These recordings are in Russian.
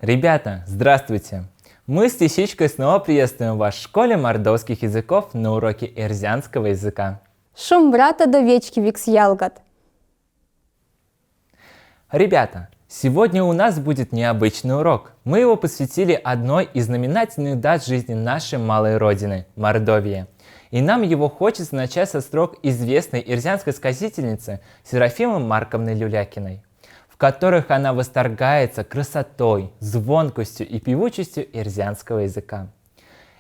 Ребята, здравствуйте! Мы с Лисичкой снова приветствуем вас в школе мордовских языков на уроке эрзянского языка. Шум брата до вечки викс ялгат. Ребята, сегодня у нас будет необычный урок. Мы его посвятили одной из знаменательных дат жизни нашей малой родины – Мордовии. И нам его хочется начать со строк известной эрзянской сказительницы Серафимы Марковны Люлякиной, в которых она восторгается красотой, звонкостью и певучестью эрзянского языка.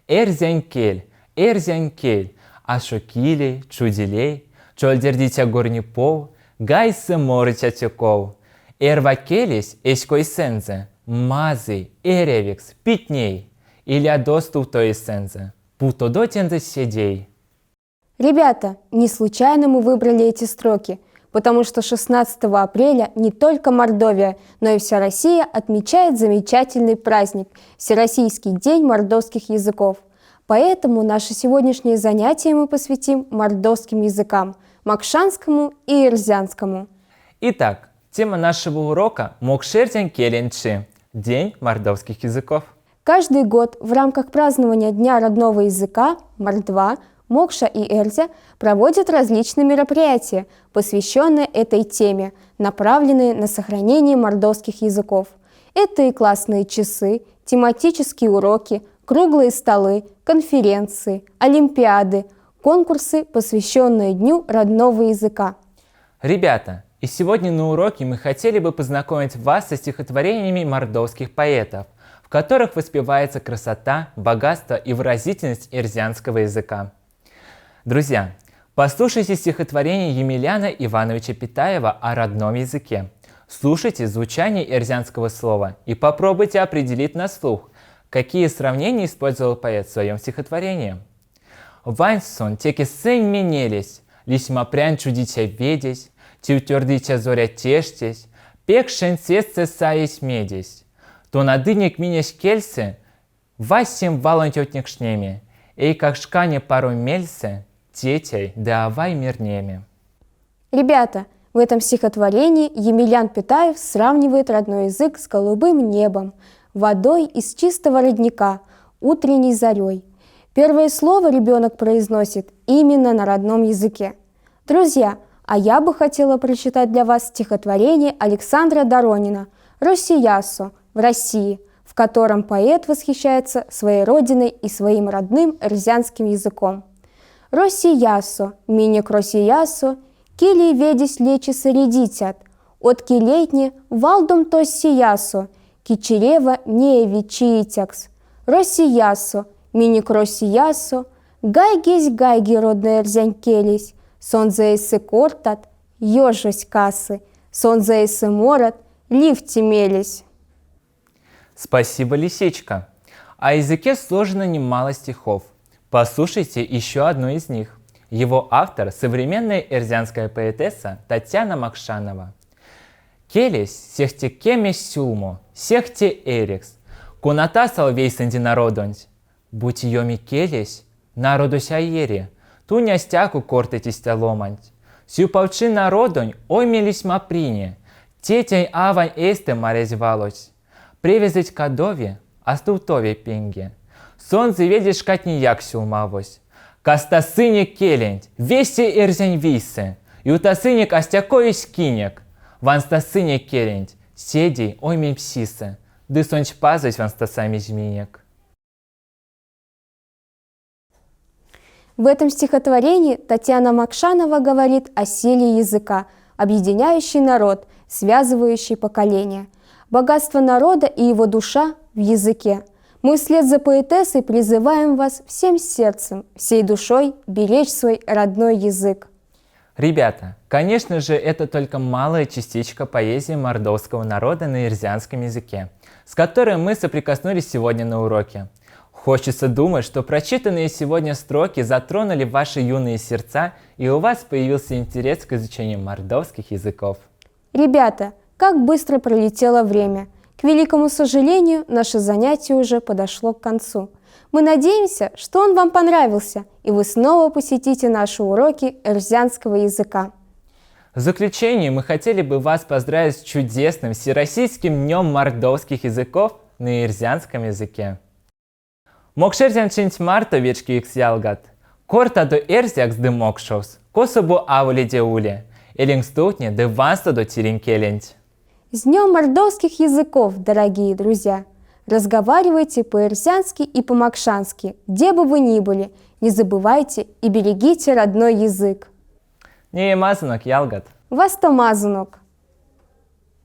Эрзянкель, эрзянкель, ашокилей, чуделей, чольдердитя горнипов, гайсы морыча тюков, эрвакелись эськойсензе, мазы, эревикс, питней, иля доступ то эссензе, путодотензе седей. Ребята, не случайно мы выбрали эти строки, потому что 16 апреля не только Мордовия, но и вся Россия отмечает замечательный праздник – Всероссийский день мордовских языков. Поэтому наше сегодняшнее занятие мы посвятим мордовским языкам – макшанскому и эрзянскому. Итак, тема нашего урока – Мокшердян Келенчи – День мордовских языков. Каждый год в рамках празднования Дня родного языка Мордва, Мокша и Эрзя проводят различные мероприятия, посвященные этой теме, направленные на сохранение мордовских языков. Это и классные часы, тематические уроки, круглые столы, конференции, олимпиады, конкурсы, посвященные Дню родного языка. Ребята, и сегодня на уроке мы хотели бы познакомить вас со стихотворениями мордовских поэтов, в которых воспевается красота, богатство и выразительность эрзянского языка. Друзья, послушайте стихотворение Емеляна Ивановича Питаева о родном языке. Слушайте звучание эрзянского слова и попробуйте определить на слух, какие сравнения использовал поэт в своем стихотворении. «Ваньсон, теки сын менелись, лишь мапрян чудича ведесь, тютёрдича зоря тештесь, пек шенцесце саесь медесь, то надынек минеш кельсе, васим валантётник шнеме, эй как шкане пару мельсе, тетей да авай мирнеме». Ребята, в этом стихотворении Емелян Питаев сравнивает родной язык с голубым небом, водой из чистого родника, утренней зарей. Первое слово ребенок произносит именно на родном языке. Друзья, а я бы хотела прочитать для вас стихотворение Александра Доронина «Россиясо» в России, в котором поэт восхищается своей родиной и своим родным эрзянским языком. «Россиясо, миник Россиясо, кили ведись лечи средитят, от килетни валдом то сиясо, кичерева не вечиитякс. Россиясо, миник Россиясо, гайги родная эрзянкелись, сонзаэсы кортат, ежось касы, сонзаэсы морат, лифти мелись». Спасибо, Лисичка. О языке сложено немало стихов. Послушайте еще одну из них. Его автор – современная эрзянская поэтесса Татьяна Макшанова. «Келес сехте кемеш сюлмо, сехте эрикс, куната салвейсенди народонь, будь йоми келес, народусь аери, ту нястяку кортетистя ломанть, сюпавчи народонь оймелись маприне, тетей авань эсте марезь валось, привезить кадове, астутове пенге, солнце ведешь катнияк сюлмавось, кастасыник келенть, весе эрзянь висе, ютасыник астякоись кинек, ванстасыник келенть, седей оймей псисе, дысонч пазось ванстасами жминек». В этом стихотворении Татьяна Макшанова говорит о силе языка, объединяющий народ, связывающий поколения. Богатство народа и его душа в языке. Мы вслед за поэтессой призываем вас всем сердцем, всей душой беречь свой родной язык. Ребята, конечно же, это только малая частичка поэзии мордовского народа на эрзянском языке, с которой мы соприкоснулись сегодня на уроке. Хочется думать, что прочитанные сегодня строки затронули ваши юные сердца, и у вас появился интерес к изучению мордовских языков. Ребята, как быстро пролетело время! К великому сожалению, наше занятие уже подошло к концу. Мы надеемся, что он вам понравился, и вы снова посетите наши уроки эрзянского языка. В заключение мы хотели бы вас поздравить с чудесным Всероссийским днем мордовских языков, на ирзианском языке. Мокшерзян чинт марта вечки икс ялгат. Корта до эрзякс де мокшос, кособу авуле деуле, элингстутне де ванста до тиринкелент. С Днем мордовских языков, дорогие друзья! Разговаривайте по-ирзянски и по-макшански, где бы вы ни были. Не забывайте и берегите родной язык. Не мазанок ялгат. Вастомазунок!